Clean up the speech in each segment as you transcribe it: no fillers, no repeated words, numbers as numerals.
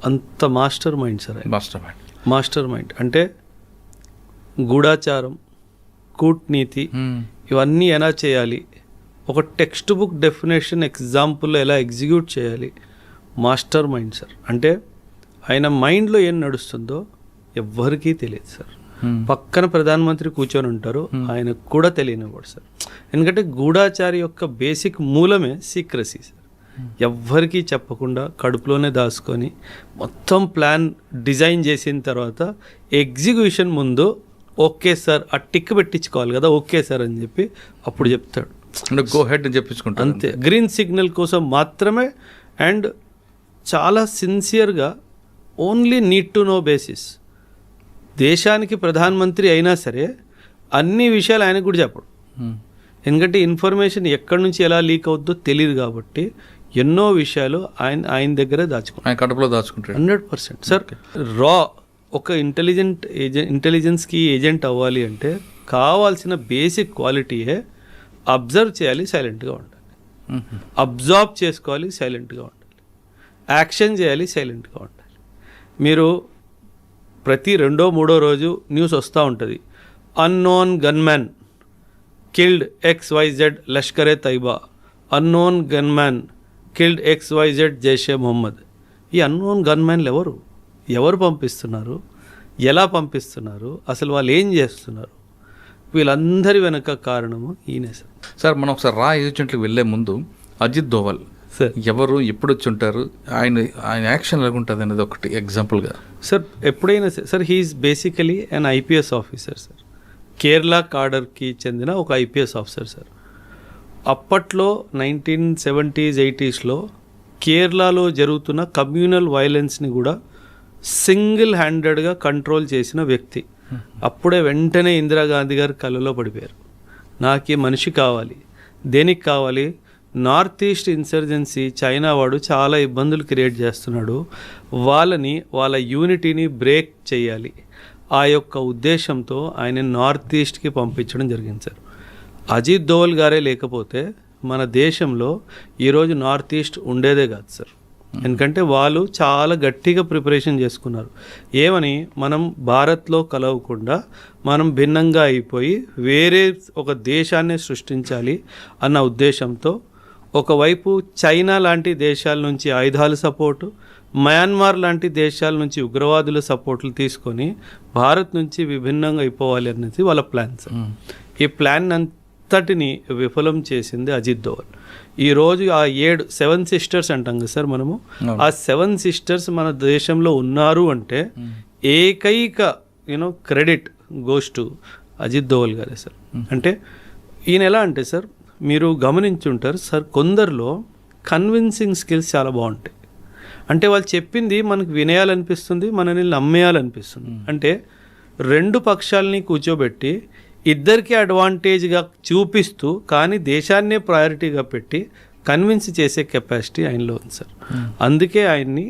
అంత master mind sir. Master mind అంటే గూఢాచారం, కూట్నీతి ఇవన్నీ ఎలా చేయాలి, ఒక టెక్స్ట్ బుక్ డెఫినేషన్ ఎగ్జాంపుల్ ఎలా ఎగ్జిక్యూట్ చేయాలి, మాస్టర్ మైండ్ సార్. అంటే ఆయన మైండ్లో ఏం నడుస్తుందో ఎవ్వరికీ తెలియదు సార్. పక్కన ప్రధానమంత్రి కూర్చొని ఉంటారు, ఆయనకు కూడా తెలియనివ్వడు సార్. ఎందుకంటే గూఢాచారి యొక్క బేసిక్ మూలమే సీక్రసీ సార్. ఎవ్వరికీ చెప్పకుండా కడుపులోనే దాచుకొని మొత్తం ప్లాన్ డిజైన్ చేసిన తర్వాత ఎగ్జిక్యూషన్ ముందు ఓకే సార్ ఆ టిక్ పెట్టించుకోవాలి కదా, ఓకే సార్ అని చెప్పి అప్పుడు చెప్తాడు, గో హెడ్ అని చెప్పించుకుంటాడు. అంతే, గ్రీన్ సిగ్నల్ కోసం మాత్రమే. అండ్ చాలా సిన్సియర్గా only need to know basis. దేశానికి ప్రధానమంత్రి అయినా సరే అన్ని విషయాలు ఆయనకు కూడా చెప్పడు. ఎందుకంటే ఇన్ఫర్మేషన్ ఎక్కడి నుంచి ఎలా లీక్ అవుద్దో తెలియదు కాబట్టి ఎన్నో విషయాలు ఆయన దగ్గరే దాచుకుంటాడు, కడుపులో దాచుకుంటాడు. 100% సార్. రా ఒక ఇంటెలిజెన్స్కి ఏజెంట్ అవ్వాలి అంటే కావాల్సిన బేసిక్ క్వాలిటీయే అబ్జర్వ్ చేయాలి, సైలెంట్గా ఉండాలి. అబ్జర్వ్ చేసుకోవాలి, సైలెంట్గా ఉండాలి. యాక్షన్ చేయాలి, సైలెంట్గా ఉండాలి. మీరు ప్రతి 2వ 3వ రోజు న్యూస్ వస్తూ ఉంటుంది, unknown gunman killed XYZ Lashkar-e Taiba, unknown gunman killed XYZ Jaish-e Mohammed. ఈ అన్నోన్ గన్మ్యాన్లు ఎవరు పంపిస్తున్నారు, ఎలా పంపిస్తున్నారు, అసలు వాళ్ళు ఏం చేస్తున్నారు, వీళ్ళందరి వెనక కారణము ఈయనే సార్. సార్ మనం ఒకసారి రా ఏజెంట్లకు వెళ్ళే ముందు అజిత్ దోవల్ సార్ ఎవరు, ఎప్పుడు వచ్చి ఉంటారు, ఆయన యాక్షన్ ఎలాగుంటుంది అనేది ఒకటి ఎగ్జాంపుల్గా సార్. ఎప్పుడైనా సార్ హీఈస్ బేసికలీ అన్ IPS ఆఫీసర్ సార్. కేరళ కాడర్కి చెందిన ఒక IPS ఆఫీసర్ సార్. అప్పట్లో 1970s 80sలో కేరళలో జరుగుతున్న కమ్యూనల్ వైలెన్స్ని కూడా సింగిల్ హ్యాండెడ్గా కంట్రోల్ చేసిన వ్యక్తి. అప్పుడే వెంటనే ఇందిరాగాంధీ గారు కళ్ళలో పడిపోయారు. నాకు ఈ మనిషి కావాలి. దేనికి కావాలి? నార్త్ ఈస్ట్ ఇన్సర్జెన్సీ చైనా వాడు చాలా ఇబ్బందులు క్రియేట్ చేస్తున్నాడు, వాళ్ళ యూనిటీని బ్రేక్ చేయాలి. ఆ యొక్క ఉద్దేశంతో ఆయన నార్త్ ఈస్ట్కి పంపించడం జరిగింది సార్. అజిత్ దోవల్ గారే లేకపోతే మన దేశంలో ఈరోజు నార్త్ ఈస్ట్ ఉండేదే కాదు సార్. ఎందుకంటే వాళ్ళు చాలా గట్టిగా ప్రిపరేషన్ చేసుకున్నారు. ఏమని, మనం భారత్లో కలవకుండా మనం భిన్నంగా అయిపోయి వేరే ఒక దేశాన్ని సృష్టించాలి అన్న ఉద్దేశంతో ఒకవైపు చైనా లాంటి దేశాల నుంచి ఆయుధాల సపోర్టు, మయన్మార్ లాంటి దేశాల నుంచి ఉగ్రవాదుల సపోర్ట్లు తీసుకొని భారత్ నుంచి విభిన్నంగా అయిపోవాలి అనేది వాళ్ళ ప్లాన్ సార్. ఈ ప్లాన్ అంతటిని విఫలం చేసింది అజిత్ దోవల్. ఈరోజు ఆ 7 సిస్టర్స్ అంటాం కదా సార్ మనము, ఆ 7 సిస్టర్స్ మన దేశంలో ఉన్నారు అంటే ఏకైక credit goes to Ajit Doval గారే సార్. అంటే ఈయన ఎలా అంటే సార్, మీరు గమనించుంటారు సార్, కొందరిలో కన్విన్సింగ్ స్కిల్స్ చాలా బాగుంటాయి. అంటే వాళ్ళు చెప్పింది మనకు వినేయాలనిపిస్తుంది, మనల్ని నమ్మేయాలనిపిస్తుంది. అంటే 2 పక్షాలని కూర్చోబెట్టి ఇద్దరికి అడ్వాంటేజ్గా చూపిస్తూ కానీ దేశాన్నే ప్రయారిటీగా పెట్టి కన్విన్స్ చేసే కెపాసిటీ ఆయనలో ఉంది సార్. అందుకే ఆయన్ని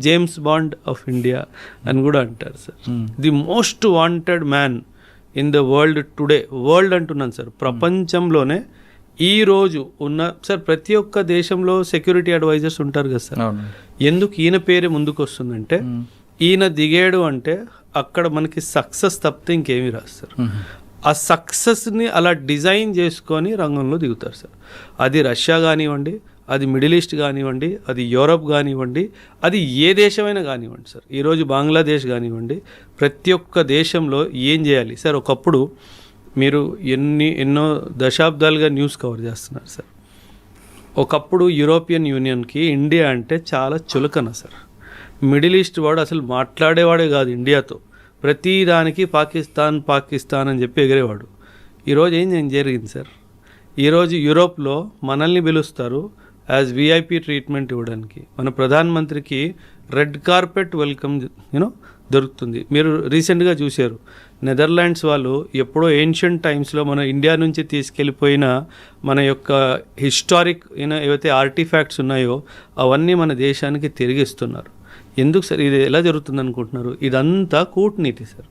జేమ్స్ బాండ్ ఆఫ్ ఇండియా అని కూడా అంటారు sir. The most wanted man in the world today. World అంటున్నాను సార్, ప్రపంచంలోనే ఈరోజు ఉన్న సార్. ప్రతి ఒక్క దేశంలో సెక్యూరిటీ అడ్వైజర్స్ ఉంటారు కదా సార్. ఎందుకు ఈయన పేరే ముందుకు వస్తుందంటే, ఈయన దిగాడు అంటే అక్కడ మనకి సక్సెస్ తప్పితే ఇంకేమీ రాదు సార్. ఆ సక్సెస్ని అలా డిజైన్ చేసుకొని రంగంలో దిగుతారు సార్. అది రష్యా కానివ్వండి, అది మిడిల్ ఈస్ట్ కానివ్వండి, అది యూరప్ కానివ్వండి, అది ఏ దేశమైనా కానివ్వండి సార్. ఈరోజు బంగ్లాదేశ్ కానివ్వండి, ప్రతి ఒక్క దేశంలో ఏం చేయాలి సార్. ఒకప్పుడు మీరు ఎన్నో దశాబ్దాలుగా న్యూస్ కవర్ చేస్తున్నారు సార్. ఒకప్పుడు యూరోపియన్ యూనియన్కి ఇండియా అంటే చాలా చులకన సార్. మిడిల్ ఈస్ట్ వాడు అసలు మాట్లాడేవాడే కాదు ఇండియాతో. ప్రతి దానికి పాకిస్తాన్ అని చెప్పి ఎగిరేవాడు. ఈరోజు ఏం జరిగింది సార్, ఈరోజు యూరోప్లో మనల్ని పిలుస్తారు యాజ్ VIP ట్రీట్మెంట్ ఇవ్వడానికి. మన ప్రధానమంత్రికి రెడ్ కార్పెట్ వెల్కమ్ దొరుకుతుంది. మీరు రీసెంట్గా చూశారు, నెదర్లాండ్స్ వాళ్ళు ఎప్పుడో ఏన్షియంట్ టైమ్స్లో మన ఇండియా నుంచి తీసుకెళ్ళిపోయిన మన యొక్క హిస్టారిక్ ఏవైతే ఆర్టిఫాక్ట్స్ ఉన్నాయో అవన్నీ మన దేశానికి తిరిగిస్తున్నారు. ఎందుకు సార్ ఇది ఎలా జరుగుతుంది అనుకుంటున్నారు? ఇదంతా కూటనీతి సార్.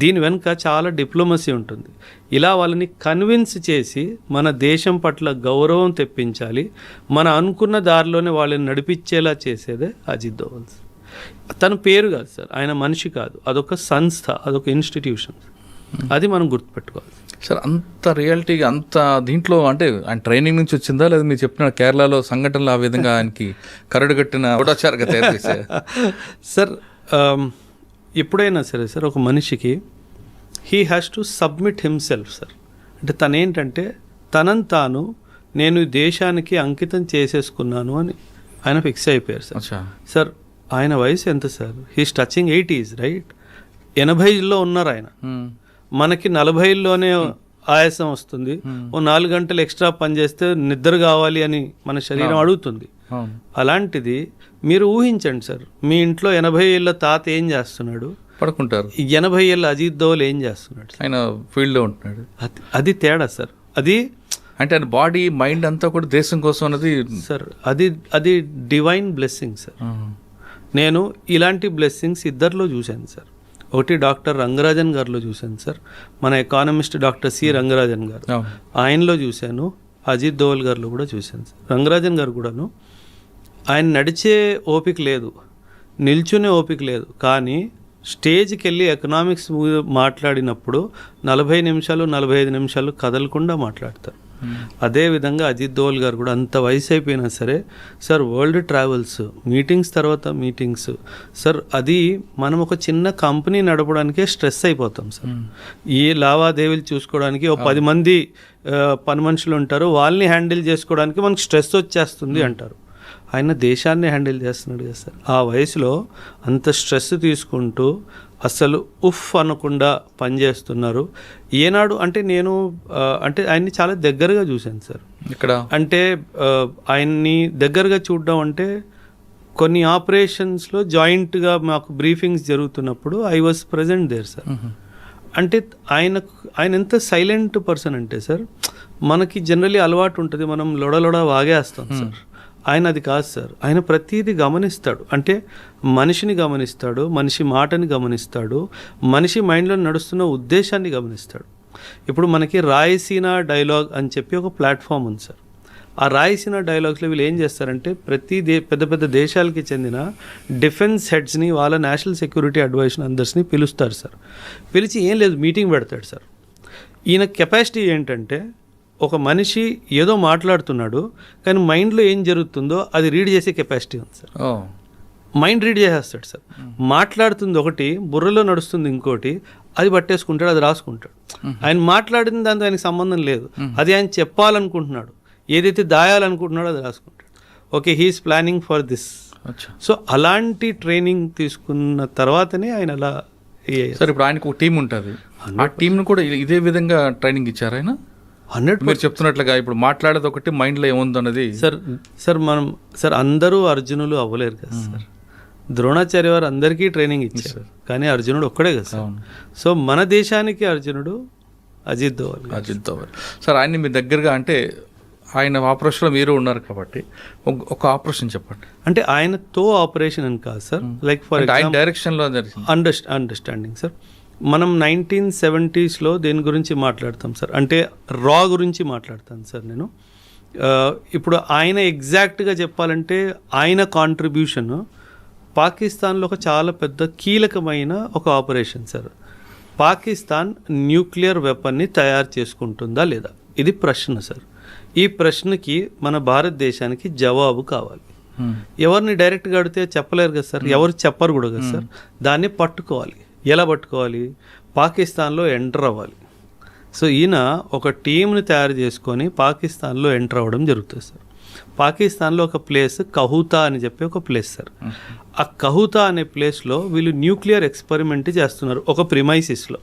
దీని వెనుక చాలా డిప్లొమసీ ఉంటుంది. ఇలా వాళ్ళని కన్విన్స్ చేసి మన దేశం పట్ల గౌరవం తెప్పించాలి, మన అనుకున్న దారిలోనే వాళ్ళని నడిపించేలా చేసేదే అజిత్ దోవల్. తన పేరు కాదు సార్, ఆయన మనిషి కాదు, అదొక సంస్థ, అదొక ఇన్స్టిట్యూషన్. అది మనం గుర్తుపెట్టుకోవాలి సార్. అంత రియాలిటీగా అంత దీంట్లో అంటే ఆయన ట్రైనింగ్ నుంచి వచ్చిందా, లేదా మీరు చెప్పిన కేరళలో సంఘటనలు ఆ విధంగా ఆయనకి కరడు కట్టిన గూఢచారుగా తయారు చేశారు? సార్ ఎప్పుడైనా సరే సార్ ఒక మనిషికి he has to submit himself sir. అంటే తనేంటంటే తనని తాను నేను ఈ దేశానికి అంకితం చేసేసుకున్నాను అని ఆయన ఫిక్స్ అయిపోయారు సార్. సార్ ఆయన వయసు ఎంత sir? He's touching 80s right. 80లో ఉన్నారు ఆయన. మనకి 40లోనే ఆయాసం వస్తుంది, ఓ 4 గంటలు ఎక్స్ట్రా పని చేస్తే నిద్ర కావాలి అని మన శరీరం అడుగుతుంది. అలాంటిది మీరు ఊహించండి సార్, మీ ఇంట్లో 80 ఏళ్ళ తాత ఏం చేస్తున్నాడు, పడుకుంటారు. 80 ఏళ్ళ అజిత్ దోవల్ ఏం చేస్తున్నాడు, ఆయన ఫీల్డ్లో ఉంటున్నాడు. అది తేడా సార్. అది అంటే ఆయన బాడీ మైండ్ అంతా కూడా దేశం కోసం అన్నది సార్, అది డివైన్ బ్లెస్సింగ్ సార్. నేను ఇలాంటి బ్లెస్సింగ్స్ ఇద్దరిలో చూశాను సార్. ఒకటి డాక్టర్ రంగరాజన్ గారిలో చూశాను సార్, మన ఎకానమిస్ట్ డాక్టర్ సి రంగరాజన్ గారు, ఆయనలో చూశాను. అజిత్ దోవల్ గారిలో కూడా చూశాను సార్. రంగరాజన్ గారు కూడాను ఆయన నడిచే ఓపిక లేదు, నిల్చునే ఓపిక లేదు, కానీ స్టేజ్కి వెళ్ళి ఎకనామిక్స్ మాట్లాడినప్పుడు 40 నిమిషాలు 45 నిమిషాలు కదలకుండా మాట్లాడతారు. అదేవిధంగా అజిత్ దోవల్ గారు కూడా అంత వయసు అయిపోయినా సరే సార్ వరల్డ్ ట్రావెల్స్, మీటింగ్స్ తర్వాత మీటింగ్స్ సార్. అది మనం ఒక చిన్న కంపెనీ నడపడానికే స్ట్రెస్ అయిపోతాం సార్. ఈ లావాదేవీలు చూసుకోవడానికి ఒక 10 మంది పని మనుషులు ఉంటారు, వాళ్ళని హ్యాండిల్ చేసుకోవడానికి మనకు స్ట్రెస్ వచ్చేస్తుంది అంటారు. ఆయన దేశాన్ని హ్యాండిల్ చేస్తున్నాడు కదా సార్. ఆ వయసులో అంత స్ట్రెస్ తీసుకుంటూ అసలు ఉఫ్ అనకుండా పనిచేస్తున్నారు. ఏనాడు అంటే నేను అంటే ఆయన్ని చాలా దగ్గరగా చూశాను సార్. ఇక్కడ అంటే ఆయన్ని దగ్గరగా చూడడం అంటే కొన్ని ఆపరేషన్స్లో జాయింట్గా మాకు బ్రీఫింగ్స్ జరుగుతున్నప్పుడు I was present there sir. అంటే ఆయన ఎంత సైలెంట్ పర్సన్ అంటే సార్, మనకి జనరలీ అలవాటు ఉంటుంది, మనం లొడలొడ వాగేస్తాం సార్. ఆయన అది కాదు సార్. ఆయన ప్రతిదీ గమనిస్తాడు. అంటే మనిషిని గమనిస్తాడు, మనిషి మాటని గమనిస్తాడు, మనిషి మైండ్లో నడుస్తున్న ఉద్దేశాన్ని గమనిస్తాడు. ఇప్పుడు మనకి రాయసీనా డైలాగ్ అని చెప్పి ఒక ప్లాట్ఫామ్ ఉంది సార్. ఆ రాయసీనా డైలాగ్స్లో వీళ్ళు ఏం చేస్తారంటే ప్రతి పెద్ద పెద్ద దేశాలకి చెందిన డిఫెన్స్ హెడ్స్ని, వాళ్ళ నేషనల్ సెక్యూరిటీ అడ్వైజర్ అందరిని పిలుస్తారు సార్. పిలిచి ఏం లేదు మీటింగ్ పెడతాడు సార్. ఈయన కెపాసిటీ ఏంటంటే ఒక మనిషి ఏదో మాట్లాడుతున్నాడు కానీ మైండ్లో ఏం జరుగుతుందో అది రీడ్ చేసే కెపాసిటీ ఉంది సార్. మైండ్ రీడ్ చేసేస్తాడు సార్. మాట్లాడుతుంది ఒకటి, బుర్రలో నడుస్తుంది ఇంకోటి, అది పట్టేసుకుంటాడు, అది రాసుకుంటాడు. ఆయన మాట్లాడిన దాంతో ఆయనకి సంబంధం లేదు, అది ఆయన చెప్పాలనుకుంటున్నాడు, ఏదైతే దాయాలనుకుంటున్నాడో అది రాసుకుంటాడు. Okay, he is planning for this. So అలాంటి ట్రైనింగ్ తీసుకున్న తర్వాతనే ఆయన అలా సార్. ఇప్పుడు ఆయనకు ఒక టీం ఉంటుంది, ఆ టీంను కూడా ఇదే విధంగా ట్రైనింగ్ ఇచ్చారు ఆయన. 100 మీరు చెప్తున్నట్లుగా ఇప్పుడు మాట్లాడేది ఒకటి, మైండ్లో ఏముంది అన్నది సార్ అందరూ అర్జునులు అవ్వలేరు కదా సార్. ద్రోణాచార్య వారు అందరికీ ట్రైనింగ్ ఇచ్చారు, కానీ అర్జునుడు ఒక్కడే కదా సార్. సో మన దేశానికి అర్జునుడు అజిత్ దోవల్. సార్ ఆయన్ని మీ దగ్గరగా అంటే ఆయన ఆపరేషన్లో మీరు ఉన్నారు కాబట్టి ఒక ఆపరేషన్ చెప్పండి. అంటే ఆయనతో ఆపరేషన్ అని కాదు సార్, లైక్ ఫర్ ఆయన డైరెక్షన్లో అండర్స్టాండింగ్ సార్. మనం 1970sలో దేని గురించి మాట్లాడతాం సార్, అంటే రా గురించి మాట్లాడతాను సార్ నేను. ఇప్పుడు ఆయన ఎగ్జాక్ట్గా చెప్పాలంటే ఆయన కాంట్రిబ్యూషన్ పాకిస్తాన్లో ఒక చాలా పెద్ద కీలకమైన ఒక ఆపరేషన్ సార్. పాకిస్తాన్ న్యూక్లియర్ వెపన్ని తయారు చేసుకుంటుందా లేదా, ఇది ప్రశ్న సార్. ఈ ప్రశ్నకి మన భారతదేశానికి జవాబు కావాలి. ఎవరిని డైరెక్ట్గా అడిగితే చెప్పలేరు కదా సార్, ఎవరు చెప్పరు కూడా కదా సార్. దాన్ని పట్టుకోవాలి. ఎలా పట్టుకోవాలి? పాకిస్తాన్లో ఎంటర్ అవ్వాలి. సో ఈయన ఒక టీంని తయారు చేసుకొని పాకిస్తాన్లో ఎంటర్ అవ్వడం జరుగుతుంది సార్. పాకిస్తాన్లో ఒక ప్లేస్ కహూతా అని చెప్పి ఒక ప్లేస్ సార్. ఆ కహూతా అనే ప్లేస్లో వీళ్ళు న్యూక్లియర్ ఎక్స్పెరిమెంట్ చేస్తున్నారు ఒక ప్రిమైసిస్లో.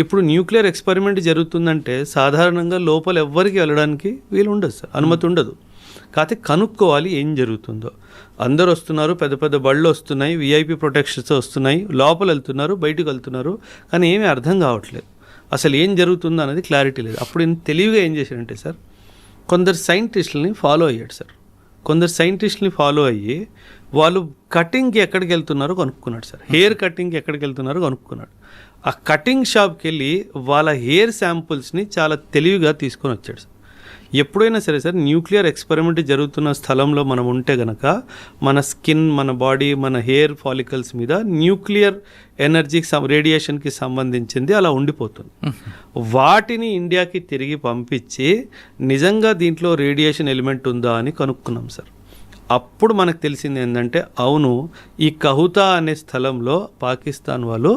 ఇప్పుడు న్యూక్లియర్ ఎక్స్పెరిమెంట్ జరుగుతుందంటే సాధారణంగా లోపల ఎవ్వరికి వెళ్ళడానికి వీలు ఉండదు సార్, అనుమతి ఉండదు. కాకపోతే కనుక్కోవాలి ఏం జరుగుతుందో. అందరు వస్తున్నారు, పెద్ద పెద్ద బళ్ళు వస్తున్నాయి, విఐపి ప్రొటెక్షన్స్ వస్తున్నాయి, లోపల వెళ్తున్నారు, బయటకు వెళ్తున్నారు, కానీ ఏమీ అర్థం కావట్లేదు, అసలు ఏం జరుగుతుందో అనేది క్లారిటీ లేదు. అప్పుడు తెలివిగా ఏం చేశారంటే సార్, కొందరు సైంటిస్టులని ఫాలో అయ్యాడు సార్. కొందరు సైంటిస్టులని ఫాలో అయ్యి వాళ్ళు కటింగ్కి ఎక్కడికి వెళ్తున్నారో కనుక్కున్నాడు సార్. హెయిర్ కటింగ్కి ఎక్కడికి వెళ్తున్నారో కనుక్కున్నాడు. ఆ కటింగ్ షాప్కి వెళ్ళి వాళ్ళ హెయిర్ శాంపుల్స్ని చాలా తెలివిగా తీసుకొని వచ్చాడు సార్. ఎప్పుడైనా సరే సార్ న్యూక్లియర్ ఎక్స్పెరిమెంట్ జరుగుతున్న స్థలంలో మనం ఉంటే గనక మన స్కిన్, మన బాడీ, మన హెయిర్ ఫాలికల్స్ మీద న్యూక్లియర్ ఎనర్జీకి రేడియేషన్కి సంబంధించింది అలా ఉండిపోతుంది. వాటిని ఇండియాకి తిరిగి పంపించి నిజంగా దీంట్లో రేడియేషన్ ఎలిమెంట్ ఉందా అని కనుక్కున్నాం సార్. అప్పుడు మనకు తెలిసింది ఏంటంటే అవును, ఈ కహుతా అనే స్థలంలో పాకిస్తాన్ వాళ్ళు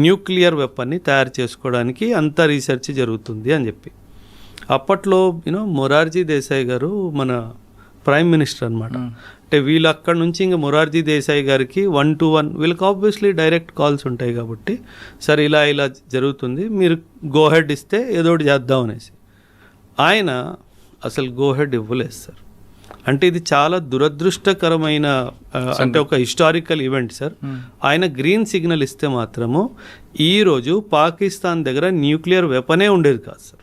న్యూక్లియర్ వెపన్ని తయారు చేసుకోవడానికి అంత రీసెర్చ్ జరుగుతుంది అని చెప్పి. అప్పట్లో మొరార్జీ దేశాయ్ గారు మన ప్రైమ్ మినిస్టర్ అనమాట. అంటే వీళ్ళు అక్కడ నుంచి ఇంకా మొరార్జీ దేశాయ్ గారికి 1-to-1 వీళ్ళకి ఆబ్వియస్లీ డైరెక్ట్ కాల్స్ ఉంటాయి కాబట్టి సార్ ఇలా ఇలా జరుగుతుంది, మీరు గోహెడ్ ఇస్తే ఏదో ఒకటి చేద్దాం అనేసి. ఆయన అసలు గోహెడ్ ఇవ్వలేదు సార్. అంటే ఇది చాలా దురదృష్టకరమైన అంటే ఒక హిస్టారికల్ ఈవెంట్ సార్. ఆయన గ్రీన్ సిగ్నల్ ఇస్తే మాత్రము ఈరోజు పాకిస్తాన్ దగ్గర న్యూక్లియర్ వెపనే ఉండేది కాదు సార్.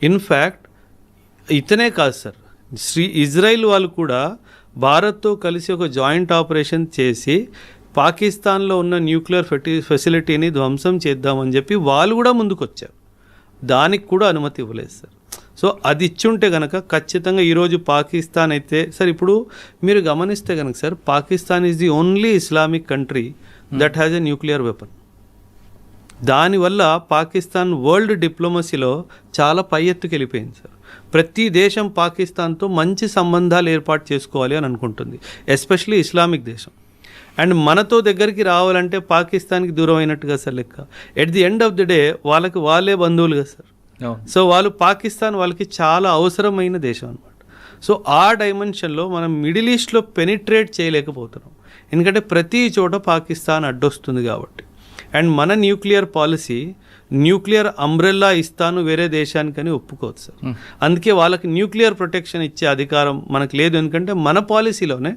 ఇన్ఫ్యాక్ట్ ఇతనే కాదు సార్, ఇజ్రాయిల్ వాళ్ళు కూడా భారత్తో కలిసి ఒక జాయింట్ ఆపరేషన్ చేసి పాకిస్తాన్లో ఉన్న న్యూక్లియర్ ఫెసిలిటీని ధ్వంసం చేద్దామని చెప్పి వాళ్ళు కూడా ముందుకు వచ్చారు. దానికి కూడా అనుమతి ఇవ్వలేదు సార్. సో అది ఇచ్చుంటే కనుక ఖచ్చితంగా ఈరోజు పాకిస్తాన్ అయితే సార్, ఇప్పుడు మీరు గమనిస్తే కనుక sir, Pakistan is the only Islamic country that has a nuclear weapon. దానివల్ల పాకిస్తాన్ వరల్డ్ డిప్లొమసీలో చాలా పై ఎత్తుకు వెళ్ళిపోయింది సార్. ప్రతి దేశం పాకిస్తాన్తో మంచి సంబంధాలు ఏర్పాటు చేసుకోవాలి అని అనుకుంటుంది, ఎస్పెషలీ ఇస్లామిక్ దేశం. అండ్ మనతో దగ్గరికి రావాలంటే పాకిస్తాన్కి దూరం అయినట్టుగా సార్ లెక్క. At the end of the day వాళ్ళే బంధువులుగా సార్. సో వాళ్ళు పాకిస్తాన్ వాళ్ళకి చాలా అవసరమైన దేశం అనమాట. సో ఆ డైమెన్షన్లో మనం మిడిల్ ఈస్ట్లో పెనిట్రేట్ చేయలేకపోతున్నాం, ఎందుకంటే ప్రతి చోట పాకిస్తాన్ అడ్డొస్తుంది కాబట్టి. అండ్ మన న్యూక్లియర్ పాలసీ న్యూక్లియర్ అంబ్రెల్లా ఇస్తాను వేరే దేశానికని ఒప్పుకోవచ్చు సార్. అందుకే వాళ్ళకి న్యూక్లియర్ ప్రొటెక్షన్ ఇచ్చే అధికారం మనకు లేదు, ఎందుకంటే మన పాలసీలోనే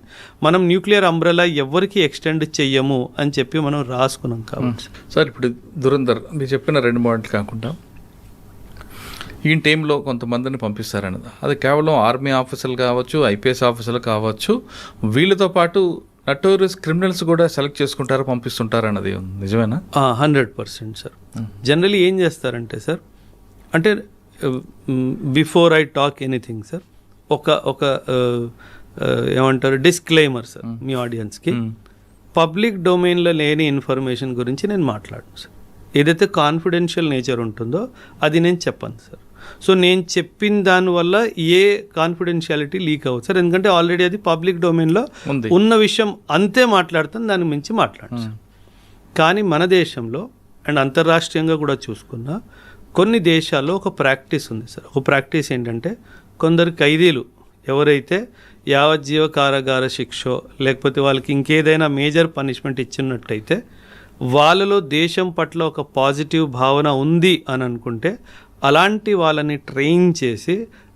మనం న్యూక్లియర్ అంబ్రెల్లా ఎవరికి ఎక్స్టెండ్ చెయ్యము అని చెప్పి మనం రాసుకున్నాం కాబట్టి. సార్ ఇప్పుడు దురంధర్ మీరు చెప్పిన 2 మోడల్ కాకుండా ఈ టైంలో కొంతమందిని పంపిస్తారన్నది, అది కేవలం ఆర్మీ ఆఫీసర్లు కావచ్చు, ఐపీఎస్ ఆఫీసర్లు కావచ్చు, వీళ్ళతో పాటు నటోరియస్ క్రిమినల్స్ కూడా సెలెక్ట్ చేసుకుంటారు, పంపిస్తుంటారు అన్నది నిజమేనా? 100% సార్. జనరలీ ఏం చేస్తారంటే సార్, అంటే before I talk anything sir, ఒక ఏమంటారు డిస్క్లైమర్ సార్ మీ ఆడియన్స్కి. పబ్లిక్ డొమైన్లో లేని ఇన్ఫర్మేషన్ గురించి నేను మాట్లాడను సార్. ఏదైతే కాన్ఫిడెన్షియల్ నేచర్ ఉంటుందో అది నేను చెప్పను సార్. సో నేను చెప్పిన దానివల్ల ఏ కాన్ఫిడెన్షియాలిటీ లీక్ అవ్వదు సార్, ఎందుకంటే ఆల్రెడీ అది పబ్లిక్ డొమైన్లో ఉన్న విషయం అంతే మాట్లాడతాను, దాని మించి మాట్లాడను సార్. కానీ మన దేశంలో అండ్ అంతర్రాష్ట్రీయంగా కూడా చూసుకున్నా కొన్ని దేశాల్లో ఒక ప్రాక్టీస్ ఉంది సార్. ఒక ప్రాక్టీస్ ఏంటంటే, కొందరు ఖైదీలు ఎవరైతే యావజ్జీవ కారాగార శిక్షో లేకపోతే వాళ్ళకి ఇంకేదైనా మేజర్ పనిష్మెంట్ ఇచ్చినట్టయితే వాళ్ళలో దేశం పట్ల ఒక పాజిటివ్ భావన ఉంది అని అనుకుంటే అలాంటి వాళ్ళని ట్రైన్ చేసి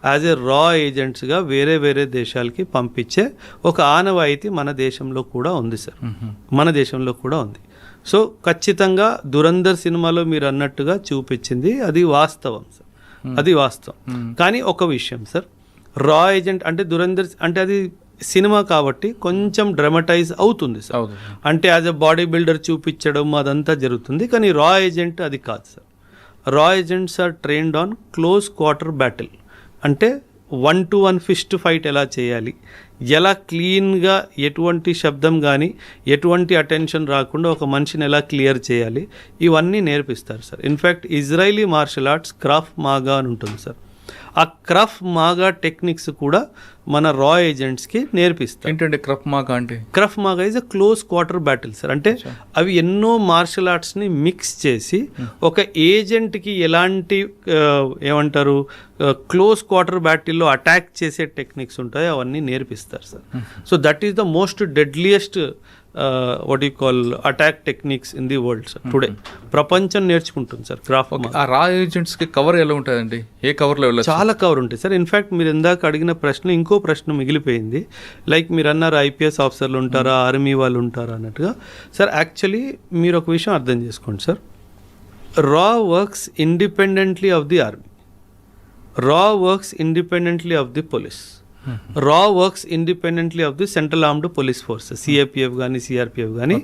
యాజ్ ఏ రా ఏజెంట్స్గా వేరే దేశాలకి పంపించే ఒక ఆనవాయితీ మన దేశంలో కూడా ఉంది సార్. మన దేశంలో కూడా ఉంది. సో ఖచ్చితంగా దురంధర్ సినిమాలో మీరు అన్నట్టుగా చూపించింది అది వాస్తవం సార్, అది వాస్తవం. కానీ ఒక విషయం సార్, రా ఏజెంట్ అంటే దురంధర్ అంటే అది సినిమా కాబట్టి కొంచెం డ్రమటైజ్ అవుతుంది సార్. అంటే యాజ్ ఎ బాడీ బిల్డర్ చూపించడం అదంతా జరుగుతుంది, కానీ రా ఏజెంట్ అది కాదు సార్. రా agents are trained on close quarter battle. అంటే 1-to-1 ఫిస్ట్ ఫైట్ ఎలా చేయాలి, ఎలా క్లీన్గా ఎటువంటి శబ్దం కానీ ఎటువంటి అటెన్షన్ రాకుండా ఒక మనిషిని ఎలా క్లియర్ చేయాలి, ఇవన్నీ నేర్పిస్తారు సార్. In fact Israeli martial arts Krav Maga అని ఉంటుంది సార్. ఆ క్రఫ్ మాగా టెక్నిక్స్ కూడా మన రా ఏజెంట్స్కి నేర్పిస్తారు. ఏంటంటే క్రఫ్ మాగా అంటే? Krav Maga is a close quarter battle sir. అంటే అవి ఎన్నో మార్షల్ ఆర్ట్స్ని మిక్స్ చేసి ఒక ఏజెంట్కి ఎలాంటి ఏమంటారు క్లోజ్ క్వార్టర్ బ్యాటిల్లో అటాక్ చేసే టెక్నిక్స్ ఉంటాయో అవన్నీ నేర్పిస్తారు sir. So that is the most deadliest what you call attack techniques in the world sir today. ప్రపంచం నేర్చుకుంటుంది సార్ క్రాఫ్. ఆ రా ఏజెంట్స్కి కవర్ ఎలా ఉంటుందండి? ఏ కవర్లో వెళ్ళచ్చు? చాలా కవర్ ఉంటుంది సార్. ఇన్ఫ్యాక్ట్ మీరు ఇందాక అడిగిన ప్రశ్న ఇంకో ప్రశ్న మిగిలిపోయింది. లైక్ మీరు అన్నారు ఐపీఎస్ ఆఫీసర్లు ఉంటారా, ఆర్మీ వాళ్ళు ఉంటారా అన్నట్టుగా. సార్ యాక్చువల్లీ మీరు ఒక విషయం అర్థం చేసుకోండి సార్, రా works independently of the army, రా works independently of the police, రా works independently of the central armed police forces, CAPF కానీ సిఆర్పిఎఫ్ కానీ.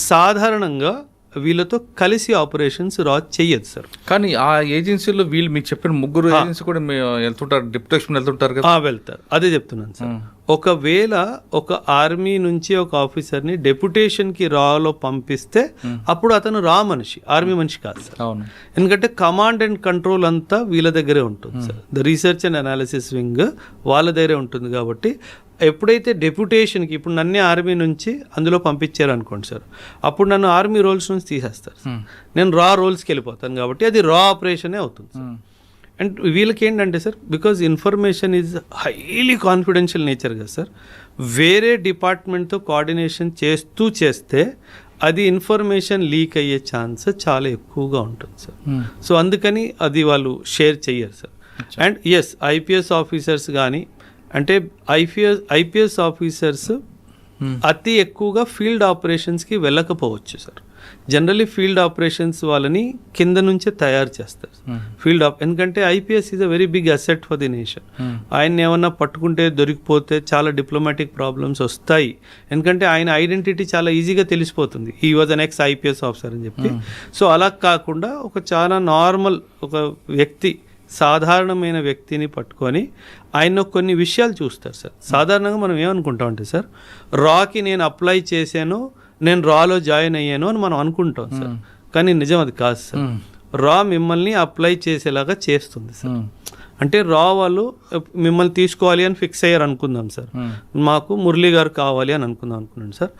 సాధారణంగా వీళ్ళతో కలిసి ఆపరేషన్స్ రా చెయ్యదు సార్. కానీ ఆ ఏజెన్సీలో వీళ్ళు మీకు చెప్పిన ముగ్గురు ఏజెన్సీ కూడా వెళ్తుంటారు, డిప్యుటేషన్ వెళ్తుంటారు కదా. వెళ్తారు, అదే చెప్తున్నాను సార్. ఒకవేళ ఒక ఆర్మీ నుంచి ఒక ఆఫీసర్ని డెప్యుటేషన్కి రాలో పంపిస్తే అప్పుడు అతను రా మనిషి, ఆర్మీ మనిషి కాదు సార్. అవును, ఎందుకంటే కమాండ్ అండ్ కంట్రోల్ అంతా వీళ్ళ దగ్గరే ఉంటుంది sir. The research and analysis wing వాళ్ళ దగ్గరే ఉంటుంది. కాబట్టి ఎప్పుడైతే డెప్యుటేషన్కి ఇప్పుడు నన్నే ఆర్మీ నుంచి అందులో పంపించారు అనుకోండి సార్, అప్పుడు నన్ను ఆర్మీ రోల్స్ నుంచి తీసేస్తారు సార్. నేను రా రోల్స్కి వెళ్ళిపోతాను కాబట్టి అది రా ఆపరేషనే అవుతుంది సార్. అండ్ వీళ్ళకి ఏంటంటే sir, because information is highly confidential nature కదా సార్, వేరే డిపార్ట్మెంట్తో కోఆర్డినేషన్ చేస్తే అది ఇన్ఫర్మేషన్ లీక్ అయ్యే ఛాన్స్ చాలా ఎక్కువగా ఉంటుంది సార్. సో అందుకని అది వాళ్ళు షేర్ చెయ్యరు sir. And yes, IPS officers కానీ అంటే ఐపీఎస్ ఆఫీసర్స్ అతి ఎక్కువగా ఫీల్డ్ ఆపరేషన్స్కి వెళ్ళకపోవచ్చు సార్. జనరలీ ఫీల్డ్ ఆపరేషన్స్ వాళ్ళని కింద నుంచే తయారు చేస్తారు ఎందుకంటే IPS is a very big asset for the nation. ఆయన ఏమన్నా పట్టుకుంటే దొరికిపోతే చాలా డిప్లొమాటిక్ ప్రాబ్లమ్స్ వస్తాయి. ఎందుకంటే ఆయన ఐడెంటిటీ చాలా ఈజీగా తెలిసిపోతుంది, ఈ was an ex IPS officer అని చెప్పి. సో అలా కాకుండా ఒక చాలా నార్మల్ ఒక వ్యక్తి, సాధారణమైన వ్యక్తిని పట్టుకొని ఆయన కొన్ని విషయాలు చూస్తారు సార్. సాధారణంగా మనం ఏమనుకుంటామంటే సార్, రాకి నేను అప్లై చేశాను, నేను రాలో జాయిన్ అయ్యాను అని మనం అనుకుంటాం సార్. కానీ నిజం అది కాదు సార్. రా మిమ్మల్ని అప్లై చేసేలాగా చేస్తుంది సార్. అంటే రా వాళ్ళు మిమ్మల్ని తీసుకోవాలి అని ఫిక్స్ అయ్యారు అనుకుందాం సార్, మాకు మురళీ గారు కావాలి అని అనుకున్నాను సార్.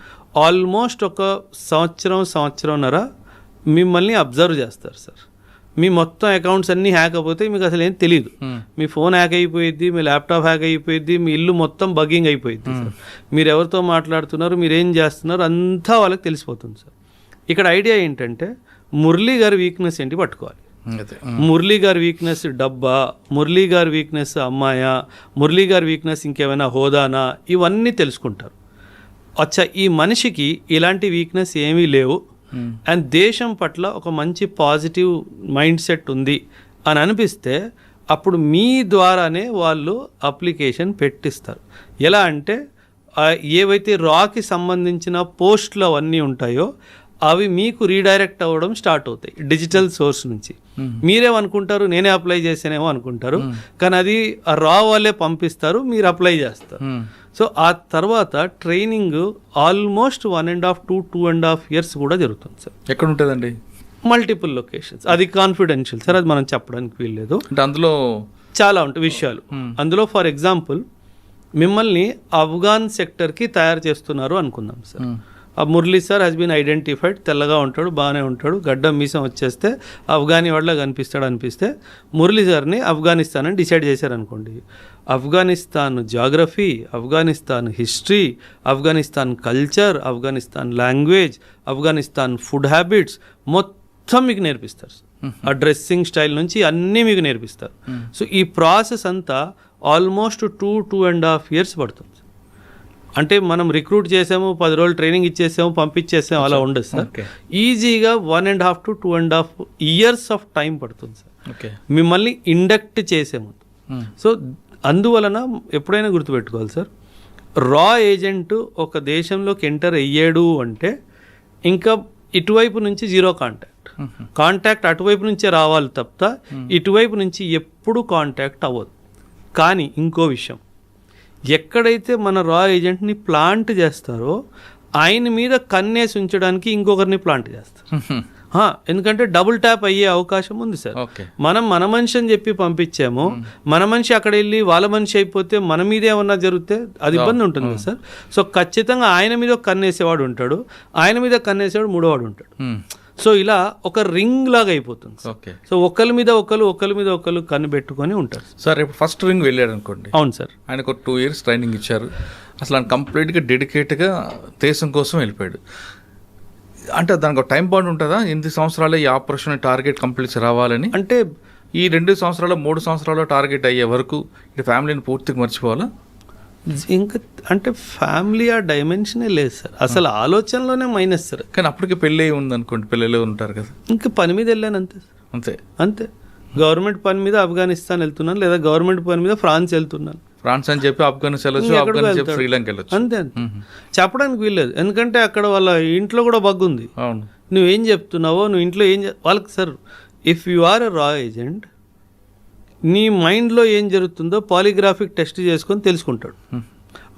ఆల్మోస్ట్ ఒక సంవత్సరంన్నర మిమ్మల్ని అబ్జర్వ్ చేస్తారు సార్. మీ మొత్తం అకౌంట్స్ అన్నీ హ్యాక్ అయిపోతే మీకు అసలు ఏం తెలియదు. మీ ఫోన్ హ్యాక్ అయిపోయింది, మీ ల్యాప్టాప్ హ్యాక్ అయిపోయింది, మీ ఇల్లు మొత్తం బగ్గింగ్ అయిపోయింది సార్. మీరు ఎవరితో మాట్లాడుతున్నారు, మీరు ఏం చేస్తున్నారు అంతా వాళ్ళకి తెలిసిపోతుంది సార్. ఇక్కడ ఐడియా ఏంటంటే మురళీ గారి వీక్నెస్ ఏంటి పట్టుకోవాలి. మురళీ గారి వీక్నెస్ డబ్బా, మురళీ గారి వీక్నెస్ అమ్మాయా, మురళీ గారి వీక్నెస్ ఇంకేమైనా హోదానా, ఇవన్నీ తెలుసుకుంటారు. అచ్చా, ఈ మనిషికి ఇలాంటి వీక్నెస్ ఏమీ లేవు అండ్ దేశం పట్ల ఒక మంచి పాజిటివ్ మైండ్ సెట్ ఉంది అని అనిపిస్తే అప్పుడు మీ ద్వారానే వాళ్ళు అప్లికేషన్ పెట్టిస్తారు. ఎలా అంటే ఏవైతే రాకి సంబంధించిన పోస్టులు అవన్నీ ఉంటాయో అవి మీకు రీడైరెక్ట్ అవ్వడం స్టార్ట్ అవుతాయి డిజిటల్ సోర్స్ నుంచి. మీరేమనుకుంటారు, నేనే అప్లై చేసానేమో అనుకుంటారు, కానీ అది రా వాళ్ళే పంపిస్తారు, మీరు అప్లై చేస్తారు. సో ఆ తర్వాత ట్రైనింగ్ ఆల్మోస్ట్ 1.5 to 2.5 years కూడా జరుగుతుంది సార్. ఎక్కడ ఉంటుందండి? Multiple locations. అది కాన్ఫిడెన్షియల్ సార్, అది మనం చెప్పడానికి వీల్లేదు. అంటే అందులో చాలా ఉంటాయి విషయాలు. అందులో ఫర్ ఎగ్జాంపుల్ మిమ్మల్ని ఆఫ్ఘాన్ సెక్టర్కి తయారు చేస్తున్నారు అనుకుందాం సార్. ఆ Murali sir has been identified, తెల్లగా ఉంటాడు, బాగానే ఉంటాడు, గడ్డం మీసం వచ్చేస్తే ఆఫ్ఘానీ వాళ్ళ అనిపిస్తే మురళీ సార్ని ఆఫ్ఘనిస్తాన్ అని డిసైడ్ చేశారనుకోండి. Afghanistan geography, Afghanistan history, Afghanistan culture, Afghanistan language, Afghanistan food habits మొత్తం మీకు నేర్పిస్తారు. ఆ డ్రెస్సింగ్ స్టైల్ నుంచి అన్నీ మీకు నేర్పిస్తారు. సో ఈ ప్రాసెస్ అంతా ఆల్మోస్ట్ 2.5 years పడుతుంది. అంటే మనం రిక్రూట్ చేసాము, 10 రోజులు ట్రైనింగ్ ఇచ్చేసాము, పంపించేసాము, అలా ఉండదు సార్. ఈజీగా 1.5 to 2.5 years ఆఫ్ టైం పడుతుంది సార్ మిమ్మల్ని ఇండక్ట్ చేసే ముందు. సో అందువలన ఎప్పుడైనా గుర్తుపెట్టుకోవాలి సార్, రా ఏజెంట్ ఒక దేశంలోకి ఎంటర్ అయ్యాడు అంటే ఇంకా ఇటువైపు నుంచి జీరో కాంటాక్ట్ అటువైపు నుంచే రావాలి తప్ప ఇటువైపు నుంచి ఎప్పుడు కాంటాక్ట్ అవ్వదు. కానీ ఇంకో విషయం, ఎక్కడైతే మన రా ఏజెంట్ని ప్లాంట్ చేస్తారో ఆయన మీద కన్నేసి ఉంచడానికి ఇంకొకరిని ప్లాంట్ చేస్తారు. ఎందుకంటే డబుల్ ట్యాప్ అయ్యే అవకాశం ఉంది సార్. మనం మన మనిషి అని చెప్పి పంపించాము, మన మనిషి అక్కడ వెళ్ళి వాళ్ళ మనిషి అయిపోతే మన మీద ఏమన్నా జరిగితే అది ఇబ్బంది ఉంటుంది కదా సార్. సో ఖచ్చితంగా ఆయన మీద కన్నేసేవాడు ఉంటాడు, ఆయన మీద కన్నేసేవాడు మూడోవాడు ఉంటాడు. సో ఇలా ఒక రింగ్ లాగా అయిపోతుంది. సో ఒకరి మీద ఒకరు కన్ను పెట్టుకొని ఉంటారు సార్. ఇప్పుడు ఫస్ట్ రింగ్ వెళ్ళాడు అనుకోండి. అవును సార్. ఆయనకు 2 years ట్రైనింగ్ ఇచ్చారు, అసలు ఆయన కంప్లీట్గా డెడికేట్గా దేశం కోసం వెళ్ళిపోయాడు. అంటే దానికి ఒక టైం బాండ్ ఉంటుందా? 8 సంవత్సరాలు ఈ ఆపరేషన్ టార్గెట్ కంప్లీట్ రావాలని, అంటే ఈ 2 సంవత్సరాలు 3 సంవత్సరాలు టార్గెట్ అయ్యే వరకు ఇటు ఫ్యామిలీని పూర్తిగా మర్చిపోవాలా? ఇంకా అంటే ఫ్యామిలీ ఆ డైమెన్షనే లేదు సార్, అసలు ఆలోచనలోనే మైనస్ సార్. కానీ అప్పటికే పెళ్ళి ఉంది అనుకోండి, పిల్లలు ఉంటారు కదా, ఇంకా పని మీద వెళ్ళాను అంతే అంతే అంతే. గవర్నమెంట్ పని మీద ఆఫ్ఘనిస్తాన్ వెళ్తున్నాను, లేదా గవర్నమెంట్ పని మీద ఫ్రాన్స్ వెళ్తున్నాను. ఫ్రాన్స్ అని చెప్పి ఆఫ్ఘనిస్తాన్ వెళ్ళొచ్చు, శ్రీలంక వెళ్ళొచ్చు, అంతే అంతే. చెప్పడానికి వీల్లేదు, ఎందుకంటే అక్కడ వాళ్ళ ఇంట్లో కూడా బగ్ ఉంది. నువ్వేం చెప్తున్నావో, నువ్వు ఇంట్లో వాళ్ళకి సార్, ఇఫ్ యు ఆర్ ఎ రా ఏజెంట్, నీ మైండ్లో ఏం జరుగుతుందో పాలిగ్రాఫిక్ టెస్ట్ చేసుకొని తెలుసుకుంటాడు.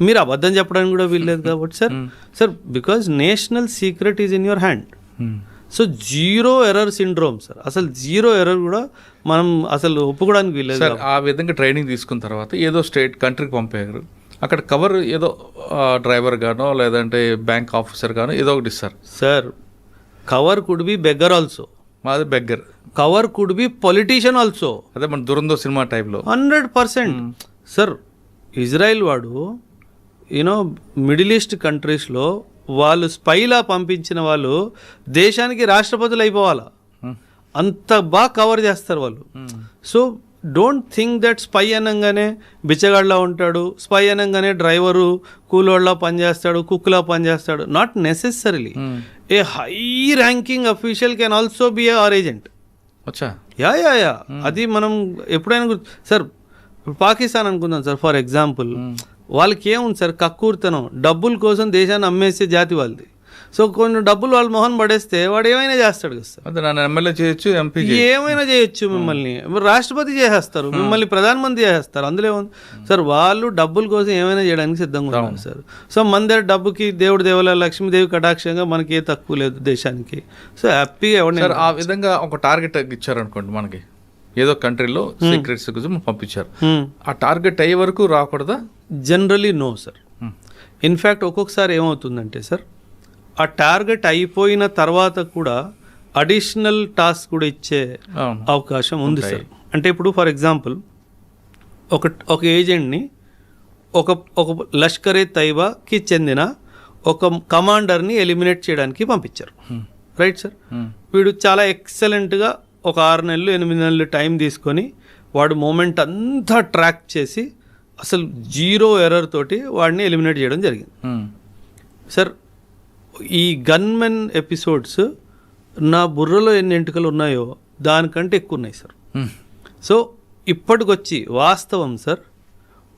మీరు అబద్ధం చెప్పడానికి కూడా వీల్లేదు కాబట్టి sir because national secret is in your hand. So zero error syndrome sir, అసలు జీరో ఎర్రర్ కూడా మనం అసలు ఒప్పుకోవడానికి వీల్లేదు. సార్ ఆ విధంగా ట్రైనింగ్ తీసుకున్న తర్వాత ఏదో స్టేట్ కంట్రీకి పంపారు, అక్కడ కవర్ ఏదో డ్రైవర్ గానో లేదంటే బ్యాంక్ ఆఫీసర్ గానో ఏదో ఒకటి ఇస్తారు. Sir cover could be beggar also. మాది beggar. Cover could be politician also. అదే మన దురందో సినిమా టైప్లో 100%. సార్ ఇజ్రాయిల్ వాడు యూనో మిడిల్ ఈస్ట్ కంట్రీస్లో వాళ్ళు స్పైలా పంపించిన వాళ్ళు దేశానికి రాష్ట్రపతులు అయిపోవాలా, అంత బాగా కవర్ చేస్తారు వాళ్ళు. So don't think that spy అనగానే బిచ్చగాడ్లా ఉంటాడు, స్పై అనగానే డ్రైవరు కూలోళ్ళ పనిచేస్తాడు, కుక్లా పనిచేస్తాడు. Not necessarily. A high ranking official can also be are agent. వచ్చా? యా అది మనం ఎప్పుడైనా సార్ పాకిస్తాన్ అనుకుందాం సార్ ఫర్ ఎగ్జాంపుల్. వాళ్ళకి ఏముంది సార్, కక్కూర్తనం, డబ్బుల కోసం దేశాన్ని అమ్మేసే జాతి వాళ్ళది. సో కొన్ని డబ్బులు వాళ్ళ మొహన్ పడేస్తే వాడు ఏమైనా చేస్తాడు కదా సార్. అదే నన్ను ఎమ్మెల్యే చేయొచ్చు, ఎంపీ ఏమైనా చేయొచ్చు, మిమ్మల్ని రాష్ట్రపతి చేసేస్తారు, మిమ్మల్ని ప్రధానమంత్రి చేసేస్తారు. అందులో ఏముంది సార్, వాళ్ళు డబ్బుల కోసం ఏమైనా చేయడానికి సిద్ధంగా ఉన్నారు సార్. సో మన దగ్గర డబ్బుకి దేవుడి దేవాలయ లక్ష్మీదేవి కటాక్షంగా మనకి ఏ తక్కువ లేదు దేశానికి. సో హ్యాపీగా ఎవరిని ఆ విధంగా ఒక టార్గెట్ ఇచ్చారనుకోండి, మనకి ఏదో కంట్రీలో సీక్రెట్స్ కోసం పంపించారు, ఆ టార్గెట్ అయ్యే వరకు రాకూడదా? Generally no sir. ఇన్ఫ్యాక్ట్ ఒక్కొక్కసారి ఏమవుతుందంటే సార్, ఆ టార్గెట్ అయిపోయిన తర్వాత కూడా అడిషనల్ టాస్క్ కూడా ఇచ్చే అవకాశం ఉంది సార్. అంటే ఇప్పుడు ఫర్ ఎగ్జాంపుల్ ఒక ఏజెంట్ని ఒక లష్కరే తైబాకి చెందిన ఒక కమాండర్ని ఎలిమినేట్ చేయడానికి పంపించారు, రైట్ సార్. వీడు చాలా ఎక్సలెంట్గా ఒక 6 నెలలు 8 నెలలు టైం తీసుకొని వాడు మూమెంట్ అంతా ట్రాక్ చేసి అసలు జీరో ఎర్రర్ తోటి వాడిని ఎలిమినేట్ చేయడం జరిగింది సార్. ఈ గన్మెన్ ఎపిసోడ్స్ నా బుర్రలో ఎన్ని ఎంటుకలు ఉన్నాయో దానికంటే ఎక్కువ ఉన్నాయి సార్. సో ఇప్పటికొచ్చి వాస్తవం సార్,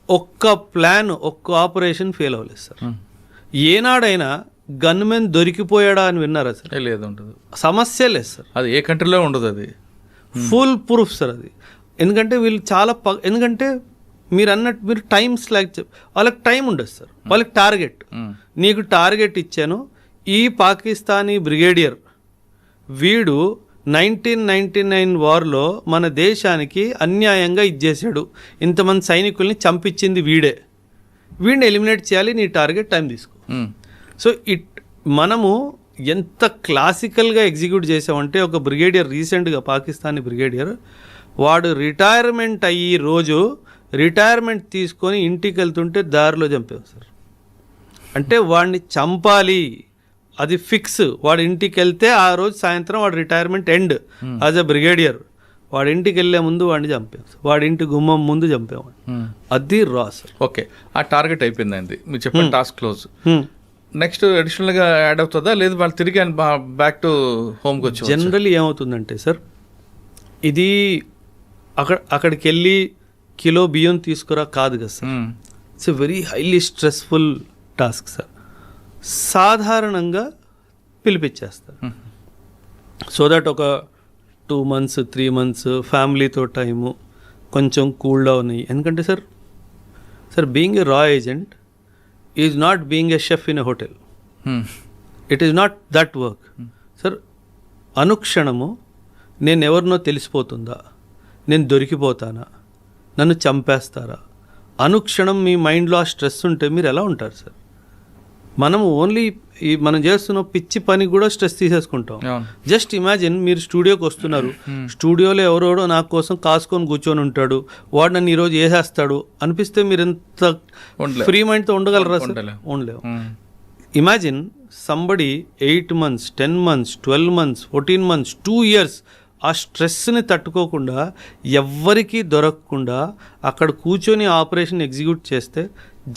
ఒక్క ప్లాన్, ఒక్క ఆపరేషన్ ఫెయిల్ అవ్వలేదు సార్. ఏనాడైనా గన్మెన్ దొరికిపోయాడా అని విన్నారా సార్? లేదు, ఉండదు. సమస్య లేదు సార్. అది ఏ కంట్రీలో ఉండదు, అది ఫుల్ ప్రూఫ్ సార్ అది. ఎందుకంటే వీళ్ళు చాలా ఎందుకంటే మీరు అన్నట్టు మీరు టైం స్లాగ్ వాళ్ళకి టైం ఉండదు సార్, వాళ్ళకి టార్గెట్. నీకు టార్గెట్ ఇచ్చాను, ఈ పాకిస్తానీ బ్రిగేడియర్ వీడు 1999 వార్లో మన దేశానికి అన్యాయంగా ఇచ్చేసాడు, ఇంతమంది సైనికుల్ని చంపించింది వీడిని ఎలిమినేట్ చేయాలి, నీ టార్గెట్ టైం తీసుకో. సో మనము ఎంత క్లాసికల్గా ఎగ్జిక్యూట్ చేసామంటే, ఒక బ్రిగేడియర్ రీసెంట్గా పాకిస్తానీ బ్రిగేడియర్ వాడు రిటైర్మెంట్ అయ్యి రోజు రిటైర్మెంట్ తీసుకొని ఇంటికి వెళ్తుంటే దారిలో చంపాం సార్. అంటే వాడిని చంపాలి, అది ఫిక్స్. వాడి ఇంటికి వెళ్తే ఆ రోజు సాయంత్రం వాడు retirement end as a brigadier. వాడి ఇంటికి వెళ్ళే ముందు వాడిని చంపాం సార్, వాడి ఇంటి గుమ్మం ముందు చంపేవాడు. అది రా సార్. ఓకే, ఆ టార్గెట్ అయిపోయిందండి, మీరు చెప్పిన టాస్క్ క్లోజ్. నెక్స్ట్ అడిషనల్గా యాడ్ అవుతుందా, లేదు వాళ్ళు తిరిగి బ్యాక్ టు హోమ్కి వచ్చి? జనరల్లీ ఏమవుతుందంటే సార్, ఇది అక్కడికి వెళ్ళి కిలో బియ్యం తీసుకురా కాదు కదా sir. It's a very highly stressful task sir. సాధారణంగా పిలిపించేస్తారు సో దట్ ఒక 2 months 3 months ఫ్యామిలీతో టైము కొంచెం కూల్ డౌన్ అయ్యి. ఎందుకంటే సార్ బీయింగ్ ఎ రా agent is not being a chef in a hotel. It is not that work sir. అనుక్షణము నేను ఎవరినో తెలిసిపోతుందా, నేను దొరికిపోతానా, నన్ను చంపేస్తారా, అనుక్షణం మీ మైండ్లో ఆ స్ట్రెస్ ఉంటే మీరు ఎలా ఉంటారు సార్? మనం ఓన్లీ మనం చేస్తున్న పిచ్చి పని కూడా స్ట్రెస్ తీసేసుకుంటాం. జస్ట్ ఇమాజిన్, మీరు స్టూడియోకి వస్తున్నారు, స్టూడియోలో ఎవరోడో నా కోసం కాసుకొని కూర్చొని ఉంటాడు, వాడు నన్ను ఈరోజు వేసేస్తాడు అనిపిస్తే మీరు ఎంత ఫ్రీ మైండ్తో ఉండగలరా సార్? ఉండలేవు. Imagine somebody 8 months 10 months 12 months 14 months 2 years ఆ స్ట్రెస్ని తట్టుకోకుండా ఎవ్వరికీ దొరకకుండా అక్కడ కూర్చొని ఆపరేషన్ ఎగ్జిక్యూట్ చేస్తే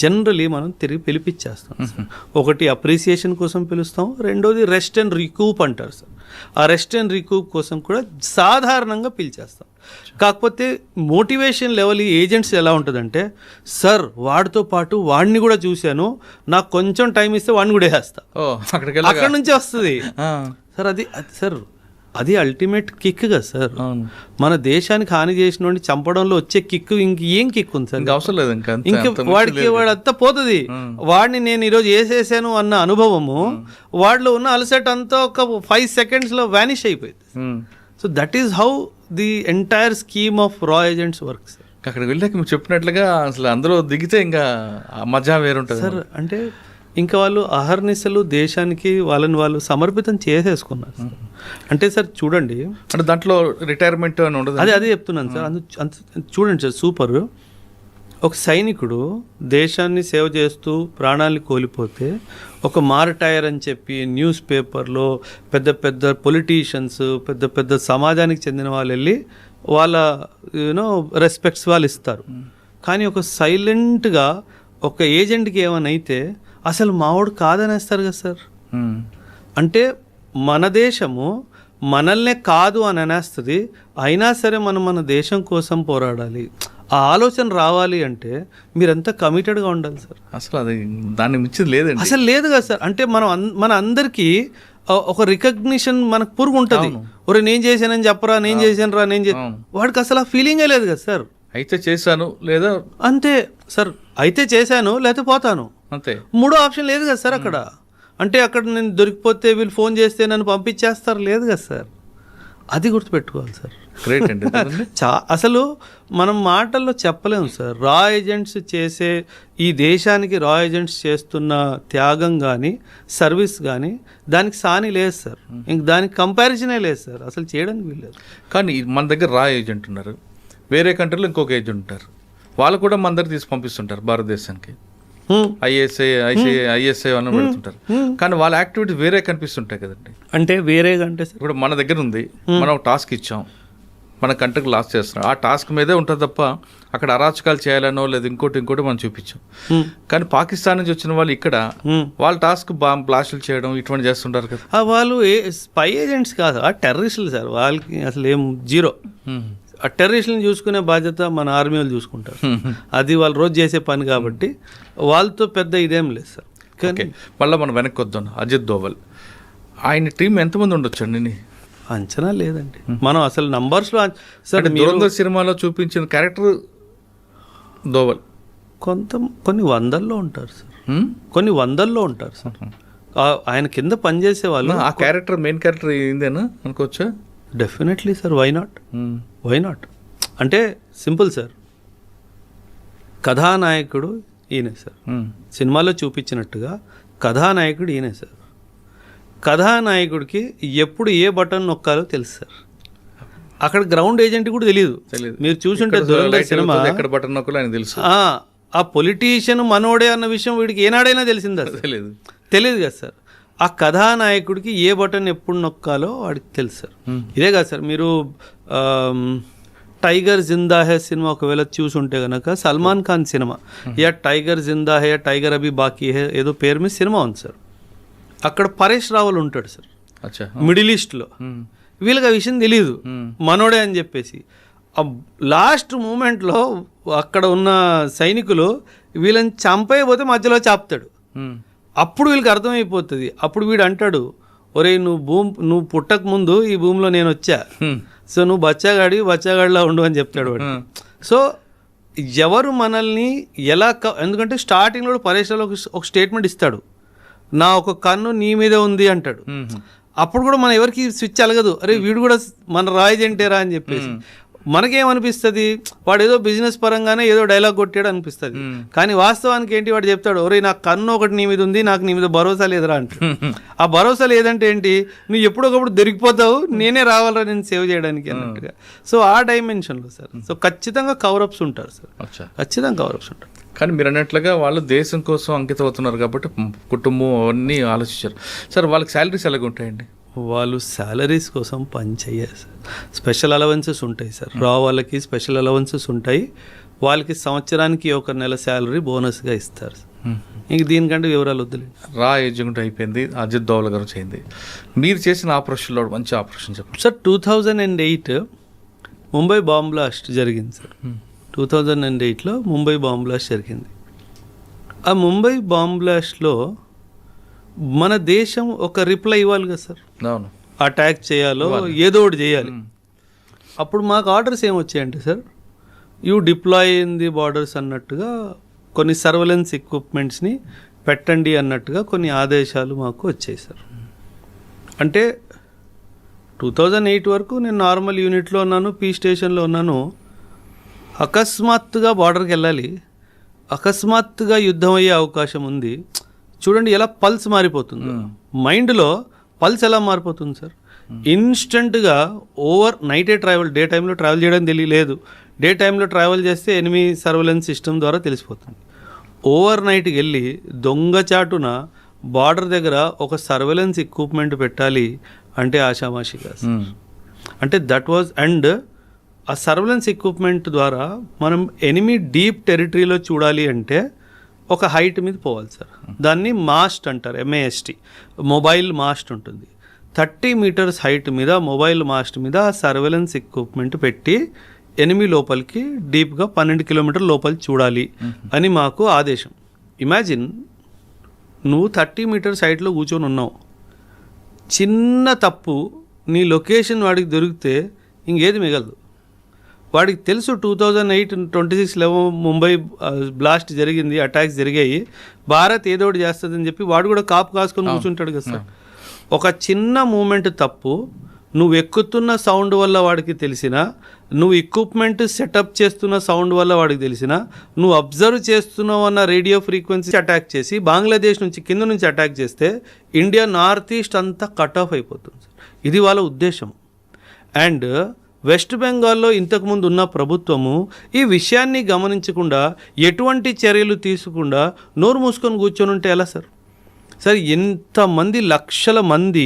జనరలీ మనం తిరిగి పిలిపించేస్తాం సార్. ఒకటి అప్రిసియేషన్ కోసం పిలుస్తాం, రెండోది రెస్ట్ అండ్ రికూప్ అంటారు సార్. ఆ రెస్ట్ అండ్ రికూప్ కోసం కూడా సాధారణంగా పిలిచేస్తాం. కాకపోతే మోటివేషన్ లెవెల్ ఈ ఏజెంట్స్ ఎలా ఉంటుందంటే, సార్ వాడితో పాటు వాడిని కూడా చూశాను, నాకు కొంచెం టైం ఇస్తే వాడిని కూడా వేస్తా, అక్కడ నుంచి వస్తుంది సార్. సార్ అది అల్టిమేట్ కిక్ కదా సార్. మన దేశానికి హాని చేసిన వాడిని చంపడంలో వచ్చే కిక్ ఇంకేం కిక్ ఉంది సార్? అవసరం లేదు. ఇంకా వాడంతా పోతుంది. వాడిని నేను ఈరోజు వేసేసాను అన్న అనుభవము వాడిలో ఉన్న అలసట అంతా ఒక 5 seconds వ్యానిష్ అయిపోయింది. So that is how the entire scheme of రా ఏజెంట్స్ వర్క్ సార్. అక్కడికి వెళ్ళాక మీరు చెప్పినట్లుగా అసలు అందరూ దిగితే ఇంకా మజా వేరుంటుంది సార్. అంటే ఇంకా వాళ్ళు అహర్నిశలు దేశానికి వాళ్ళని వాళ్ళు సమర్పితం చేసేసుకున్నారు. అంటే సార్ చూడండి, అంటే దాంట్లో రిటైర్మెంట్ అని ఉండదు. అదే చెప్తున్నాను సార్. చూడండి సార్, సూపర్. ఒక సైనికుడు దేశాన్ని సేవ చేస్తూ ప్రాణాలు కోల్పోతే ఒక మారటైర్ అని చెప్పి న్యూస్ పేపర్లో పెద్ద పెద్ద పొలిటీషియన్స్, పెద్ద పెద్ద సమాజానికి చెందిన వాళ్ళు వెళ్ళి వాళ్ళ రెస్పెక్ట్స్ వాళ్ళు ఇస్తారు. కానీ ఒక సైలెంట్గా ఒక ఏజెంట్కి ఏమైనా అయితే అసలు మావాడు కాదనేస్తారు కదా సార్. అంటే మన దేశము మనల్నే కాదు అని అనేస్తుంది, అయినా సరే మనం మన దేశం కోసం పోరాడాలి. ఆ ఆలోచన రావాలి అంటే మీరంతా కమిటెడ్గా ఉండాలి సార్. అసలు అది దాన్ని మించింది లేదండి, అసలు లేదు కదా సార్. అంటే మన అందరికీ ఒక రికగ్నిషన్ మనకు పురుగు ఉంటుంది. ఒరే నేను చేశానని చెప్పరా, నేను చేశాను రా, వాడికి అసలు ఆ ఫీలింగే లేదు కదా సార్. అయితే చేశాను లేదా అంతే సార్, అయితే చేశాను లేకపోతే పోతాను అంతే. మూడో ఆప్షన్ లేదు కదా సార్ అక్కడ. అంటే అక్కడ నేను దొరికిపోతే వీళ్ళు ఫోన్ చేస్తే నన్ను పంపించేస్తారు, లేదు కదా సార్. అది గుర్తుపెట్టుకోవాలి సార్. గ్రేట్ అండి. అసలు మనం మాటల్లో చెప్పలేము సార్. రా ఏజెంట్స్ చేసే ఈ దేశానికి రా ఏజెంట్స్ చేస్తున్న త్యాగం కానీ సర్వీస్ కానీ దానికి సాని లేదు సార్. ఇంక దానికి కంపారిజనే లేదు సార్, అసలు చేయడానికి వీల్లేదు. కానీ మన దగ్గర రా ఏజెంట్ ఉన్నారు, వేరే కంట్రీలో ఇంకొక ఏజెంట్ ఉంటారు, వాళ్ళు కూడా మన దగ్గర తీసి పంపిస్తుంటారు భారతదేశానికి. ఐఎస్ఐ అని పెడుతుంటారు, కానీ వాళ్ళ యాక్టివిటీ వేరే కనిపిస్తుంటాయి కదండి. అంటే వేరే అంటే ఇప్పుడు మన దగ్గర ఉంది, మనం ఒక టాస్క్ ఇచ్చాం, మన కంట్రీకి లాస్ చేస్తున్నాం, ఆ టాస్క్ మీదే ఉంటుంది తప్ప అక్కడ అరాచకాలు చేయాలనో లేదా ఇంకోటి మనం చూపించాం. కానీ పాకిస్తాన్ నుంచి వచ్చిన వాళ్ళు ఇక్కడ వాళ్ళ టాస్క్ బ్లాస్టులు చేయడం ఇటువంటి చేస్తుంటారు కదా. వాళ్ళు స్పై ఏజెంట్స్ కాదు, ఆ టెర్రరిస్టులు సార్. వాళ్ళకి అసలు ఏం జీరో. ఆ టెర్రరిస్టులను చూసుకునే బాధ్యత మన ఆర్మీ వాళ్ళు చూసుకుంటారు. అది వాళ్ళు రోజు చేసే పని కాబట్టి వాళ్ళతో పెద్ద ఇదేం లేదు సార్. ఓకే, మళ్ళీ మనం వెనక్కి వద్దాం. అజిత్ దోవల్ ఆయన టీం ఎంతమంది ఉండొచ్చండి? అంచనా లేదండి మనం అసలు నంబర్స్లో. సార్ దురంధర్ సినిమాలో చూపించిన క్యారెక్టర్ దోవల్ కొన్ని వందల్లో ఉంటారు సార్, కొన్ని వందల్లో ఉంటారు సార్. ఆయన కింద పనిచేసే వాళ్ళు. ఆ క్యారెక్టర్ మెయిన్ క్యారెక్టర్ ఏందేనా అనుకోవచ్చా? Definitely sir. వై నాట్ అంటే సింపుల్ సార్. కథానాయకుడు ఈయనే సార్. సినిమాలో చూపించినట్టుగా కథానాయకుడు ఈయనే సార్. కథానాయకుడికి ఎప్పుడు ఏ బటన్ నొక్కాలో తెలుసు సార్. అక్కడ గ్రౌండ్ ఏజెంట్ కూడా తెలియదు. మీరు చూసుంటే దురంధర్ సినిమా ఎక్కడ బటన్ నొక్కాలో ఆయన తెలుసు. ఆ పొలిటీషియన్ మనోడే అన్న విషయం వీడికి ఏనాడైనా తెలిసిందా? తెలియదు కదా సార్. ఆ కథానాయకుడికి ఏ బటన్ ఎప్పుడు నొక్కాలో వాడికి తెలుసు సార్. ఇదే కాదు సార్, మీరు టైగర్ జిందా హే సినిమా ఒకవేళ చూసుంటే కనుక సల్మాన్ ఖాన్ సినిమా, యా టైగర్ జిందా హే, టైగర్ అభి బాకీ హే, ఏదో పేరు మీద సినిమా ఉంది సార్. అక్కడ పరేష్ రావల్ ఉంటాడు సార్, మిడిల్ ఈస్ట్లో. వీళ్ళకి ఆ విషయం తెలియదు, మనోడే అని చెప్పేసి. ఆ లాస్ట్ మూమెంట్లో అక్కడ ఉన్న సైనికులు వీళ్ళని చంపైపోతే మధ్యలో చాపుతాడు. అప్పుడు వీళ్ళకి అర్థమైపోతుంది. అప్పుడు వీడు అంటాడు, ఒరే నువ్వు పుట్టక ముందు ఈ భూమిలో నేను వచ్చా, సో నువ్వు బచ్చాగాడిలా ఉండు అని చెప్తాడు వాడు. సో ఎవరు మనల్ని ఎలా ఎందుకంటే స్టార్టింగ్లో పరేషాలో ఒక స్టేట్మెంట్ ఇస్తాడు, నా ఒక కన్ను నీ మీదే ఉంది అంటాడు. అప్పుడు కూడా మనం ఎవరికి స్విచ్ అలగదు, అరే వీడు కూడా మన రాయజెంటేరా అని చెప్పేసి. మనకేమనిపిస్తుంది, వాడు ఏదో బిజినెస్ పరంగానే ఏదో డైలాగ్ కొట్టాడు అనిపిస్తుంది. కానీ వాస్తవానికి ఏంటి, వాడు చెప్తాడు, ఒరే నాకు కన్ను ఒకటి నీ మీద ఉంది, నాకు నీ మీద భరోసా లేదురా అంటాడు. ఆ భరోసా లేదంటే ఏంటి, నువ్వు ఎప్పుడొకప్పుడు దొరికిపోతావు, నేనే రావాలరా నేను సేవ్ చేయడానికి అన్నట్టుగా. సో ఆ డైమెన్షన్లో సార్. సో ఖచ్చితంగా కవరప్స్ ఉంటారు సార్, ఖచ్చితంగా కవరప్స్ ఉంటారు. కానీ మీరు అన్నట్లుగా వాళ్ళు దేశం కోసం అంకితం అవుతున్నారు కాబట్టి కుటుంబం అవన్నీ ఆలోచించారు సార్. వాళ్ళకి శాలరీస్ ఎలాగ ఉంటాయండి? వాళ్ళు శాలరీస్ కోసం పని చేయరు సార్. స్పెషల్ అలవెన్సెస్ ఉంటాయి సార్. రా వాళ్ళకి స్పెషల్ అలవెన్సెస్ ఉంటాయి. వాళ్ళకి సంవత్సరానికి ఒక నెల శాలరీ బోనస్గా ఇస్తారు. ఇంక దీనికంటే వివరాలు వద్దులేదు. రా ఎగ్జిక్యూటివ్ అయిపోయింది, అజిత్ దోవల్ గారు చేయింది. మీరు చేసిన ఆపరేషన్లో మంచి ఆపరేషన్ చెప్పండి సార్. 2008 ముంబై బాంబ్ బ్లాస్ట్ జరిగింది సార్. 2008లో ముంబై బాంబ్ బ్లాస్ట్ జరిగింది. ఆ ముంబై బాంబ్ బ్లాస్ట్లో మన దేశం ఒక రిప్లై ఇవ్వాలి కదా సార్. అవును, అటాక్ చేయాలో ఏదో ఒకటి చేయాలి. అప్పుడు మాకు ఆర్డర్స్ ఏమొచ్చాయంటే sir, you deploy in the borders అన్నట్టుగా కొన్ని సర్వలెన్స్ ఎక్విప్మెంట్స్ని పెట్టండి అన్నట్టుగా కొన్ని ఆదేశాలు మాకు వచ్చాయి సార్. అంటే 2008 వరకు నేను నార్మల్ యూనిట్లో ఉన్నాను, పీ స్టేషన్లో ఉన్నాను. అకస్మాత్తుగా బార్డర్కి వెళ్ళాలి, అకస్మాత్తుగా యుద్ధం అయ్యే అవకాశం ఉంది. చూడండి ఎలా పల్స్ మారిపోతుంది, మైండ్లో పల్స్ ఎలా మారిపోతుంది సార్. ఇన్స్టెంట్గా ఓవర్ నైటే ట్రావెల్, డే టైంలో ట్రావెల్ చేయడం తెలియలేదు. డే టైంలో ట్రావెల్ చేస్తే ఎనిమీ సర్వేలెన్స్ సిస్టమ్ ద్వారా తెలిసిపోతుంది. ఓవర్ నైట్కి వెళ్ళి దొంగచాటున బార్డర్ దగ్గర ఒక సర్వేలెన్స్ ఎక్విప్మెంట్ పెట్టాలి అంటే ఆషామాషి కాదు. అంటే దట్ వాజ్, అండ్ ఆ సర్వేలెన్స్ ఎక్విప్మెంట్ ద్వారా మనం ఎనిమీ డీప్ టెరిటరీలో చూడాలి అంటే ఒక హైట్ మీద పోవాలి సార్. దాన్ని మాస్ట్ అంటారు, MAST, మొబైల్ మాస్ట్ ఉంటుంది. 30 మీటర్స్ హైట్ మీద మొబైల్ మాస్ట్ మీద సర్వేలెన్స్ ఎక్విప్మెంట్ పెట్టి ఎనిమీ లోపలికి డీప్గా 12 కిలోమీటర్ల లోపలికి చూడాలి అని మాకు ఆదేశం. ఇమాజిన్, నువ్వు 30 మీటర్స్ హైట్లో కూర్చొని ఉన్నావు, చిన్న తప్పు నీ లొకేషన్ వాడికి దొరికితే ఇంకేది మిగలదు. వాడికి తెలుసు 2008-26 ముంబై బ్లాస్ట్ జరిగింది, అటాక్స్ జరిగాయి, భారత్ ఏదో ఒకటి చేస్తుందని చెప్పి వాడు కూడా కాపు కాసుకొని కూర్చుంటాడు కదా సార్. ఒక చిన్న మూమెంట్ తప్పు నువ్వు ఎక్కుతున్న సౌండ్ వల్ల వాడికి తెలిసినా, నువ్వు ఎక్విప్మెంట్ సెటప్ చేస్తున్న సౌండ్ వల్ల వాడికి తెలిసినా, నువ్వు అబ్జర్వ్ చేస్తున్నావు అన్న రేడియో ఫ్రీక్వెన్సీ అటాక్ చేసి బంగ్లాదేశ్ నుంచి కింద నుంచి అటాక్ చేస్తే ఇండియా నార్త్ ఈస్ట్ అంతా కట్ ఆఫ్ అయిపోతుంది సార్. ఇది వాళ్ళ ఉద్దేశం. అండ్ వెస్ట్ బెంగాల్లో ఇంతకుముందు ఉన్న ప్రభుత్వము ఈ విషయాన్ని గమనించకుండా, ఎటువంటి చర్యలు తీసుకుండా నోరు మూసుకొని కూర్చొని ఉంటే ఎలా సార్? సార్, ఎంతమంది లక్షల మంది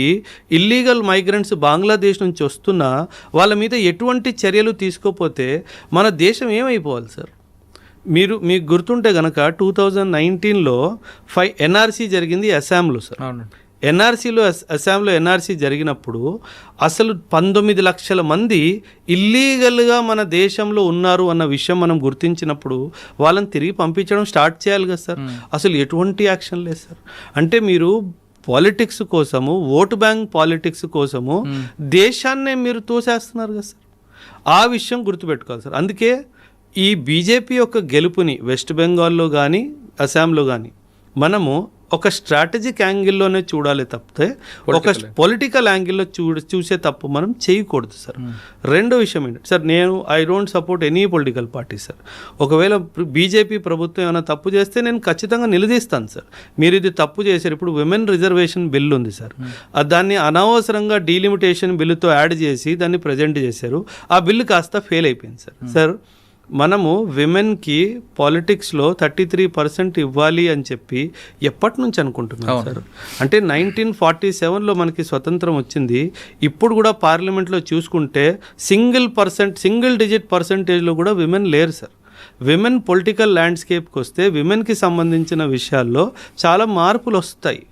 ఇల్లీగల్ మైగ్రెంట్స్ బంగ్లాదేశ్ నుంచి వస్తున్నా వాళ్ళ మీద ఎటువంటి చర్యలు తీసుకోకపోతే మన దేశం ఏమైపోవాలి సార్? మీకు గుర్తుంటే కనుక 2019లో 5 NRC జరిగింది అస్సాంలో సార్. అస్సాంలో ఎన్ఆర్సీ జరిగినప్పుడు అసలు 19 లక్షల మంది ఇల్లీగల్గా మన దేశంలో ఉన్నారు అన్న విషయం మనం గుర్తించినప్పుడు వాళ్ళని తిరిగి పంపించడం స్టార్ట్ చేయాలి కదా సార్. అసలు ఎటువంటి యాక్షన్ లేదు సార్. అంటే మీరు పాలిటిక్స్ కోసము, ఓటు బ్యాంక్ పాలిటిక్స్ కోసము దేశాన్నే మీరు తోసేస్తున్నారు కదా సార్. ఆ విషయం గుర్తుపెట్టుకోవాలి సార్. అందుకే ఈ బీజేపీ యొక్క గెలుపుని వెస్ట్ బెంగాల్లో కానీ అస్సాంలో కానీ మనము ఒక స్ట్రాటజిక్ యాంగిల్లోనే చూడాలి తప్పితే ఒక పొలిటికల్ యాంగిల్లో చూసే తప్పు మనం చేయకూడదు సార్. రెండో విషయం ఏంటంటే sir, I don't support any political party sir. ఒకవేళ బీజేపీ ప్రభుత్వం ఏమైనా తప్పు చేస్తే నేను ఖచ్చితంగా నిలదీస్తాను సార్. మీరు ఇది తప్పు చేశారు. ఇప్పుడు విమెన్ రిజర్వేషన్ బిల్ ఉంది సార్, దాన్ని అనవసరంగా డీలిమిటేషన్ బిల్లుతో యాడ్ చేసి దాన్ని ప్రజెంట్ చేశారు. ఆ బిల్లు కాస్త ఫెయిల్ అయిపోయింది సార్. సార్, మనము విమెన్కి పాలిటిక్స్లో 33% ఇవ్వాలి అని చెప్పి ఎప్పటి నుంచి అనుకుంటున్నాం సార్? అంటే 1947లో మనకి స్వతంత్రం వచ్చింది. ఇప్పుడు కూడా పార్లమెంట్లో చూసుకుంటే సింగిల్ డిజిట్ పర్సంటేజ్లో కూడా విమెన్ లేరు సార్. విమెన్ పొలిటికల్ ల్యాండ్స్కేప్కి వస్తే విమెన్కి సంబంధించిన విషయాల్లో చాలా మార్పులు వస్తాయి.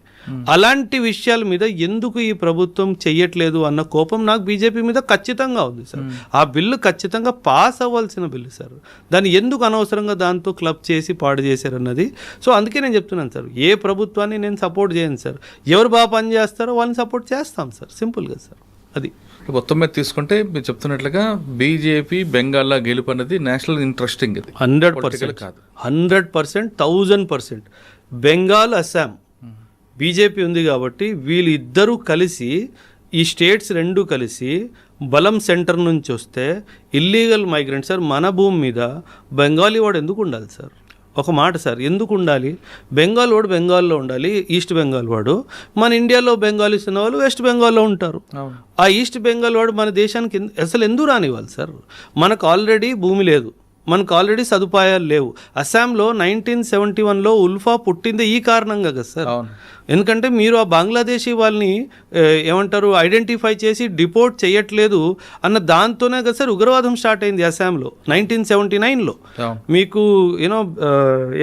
అలాంటి విషయాల మీద ఎందుకు ఈ ప్రభుత్వం చెయ్యట్లేదు అన్న కోపం నాకు బీజేపీ మీద ఖచ్చితంగా ఉంది సార్. ఆ బిల్లు ఖచ్చితంగా పాస్ అవ్వాల్సిన బిల్లు సార్. దాన్ని ఎందుకు అనవసరంగా దాంతో క్లబ్ చేసి పాడు చేశారన్నది. సో అందుకే నేను చెప్తున్నాను సార్, ఏ ప్రభుత్వాన్ని నేను సపోర్ట్ చేయను సార్. ఎవరు బాగా పని చేస్తారో వాళ్ళని సపోర్ట్ చేస్తాం సార్, సింపుల్గా సార్. అది మొత్తం మీద తీసుకుంటే మీరు చెప్తున్నట్లుగా బీజేపీ బెంగాల్లో గెలుపు అనేది నేషనల్ ఇంట్రెస్టింగ్, ఇది 100% కాదు, 100%, 1000%. బెంగాల్, అస్సాం బీజేపీ ఉంది కాబట్టి వీళ్ళిద్దరూ కలిసి, ఈ స్టేట్స్ రెండు కలిసి బలం సెంటర్ నుంచి వస్తే ఇల్లీగల్ మైగ్రెంట్ సార్ మన భూమి మీద బెంగాలీ వాడు ఎందుకు ఉండాలి సార్? ఒక మాట సార్, ఎందుకు ఉండాలి? బెంగాల్ వాడు బెంగాల్లో ఉండాలి, ఈస్ట్ బెంగాల్ వాడు. మన ఇండియాలో బెంగాలీస్ ఉన్న వాళ్ళు వెస్ట్ బెంగాల్లో ఉంటారు. ఆ ఈస్ట్ బెంగాల్ వాడు మన దేశానికి అసలు ఎందుకు రానివ్వాలి సార్? మనకు ఆల్రెడీ భూమి లేదు, మనకు ఆల్రెడీ సదుపాయాలు లేవు. అస్సాంలో 1971లో ఉల్ఫా పుట్టింది ఈ కారణంగా కదా సార్. అవును. ఎందుకంటే మీరు ఆ బంగ్లాదేశీ వాళ్ళని ఏమంటారు ఐడెంటిఫై చేసి డిపోర్ట్ చేయట్లేదు అన్న దాంతోనే కదా సార్ ఉగ్రవాదం స్టార్ట్ అయింది అస్సాంలో 1979లో. అవును. మీకు యూనో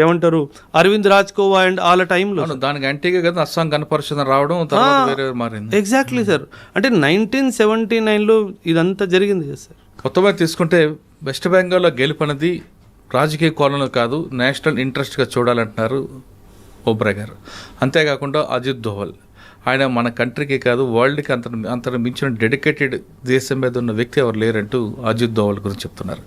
ఏమంటారు అరవింద్ రాజ్కోవా అండ్ వాళ్ళ టైంలో అవును, దానికి యాంటీగా కదా అస్సాం గణపరిషద రావడం, తర్వాత వేరే మారింది. Exactly sir. అంటే 1979లో ఇదంతా జరిగింది కదా సార్. కొత్తగా తీసుకుంటే వెస్ట్ బెంగాల్లో గెలుపనేది రాజకీయ కోణంలో కాదు, నేషనల్ ఇంట్రెస్ట్గా చూడాలంటున్నారు ఓబ్రాయ్ గారు. అంతేకాకుండా అజిత్ దోవల్, ఆయన మన కంట్రీకే కాదు వరల్డ్కి అంతను మించిన డెడికేటెడ్ దేశం మీద ఉన్న వ్యక్తి ఎవరు లేరంటూ అజిత్ దోవల్ గురించి చెప్తున్నారు.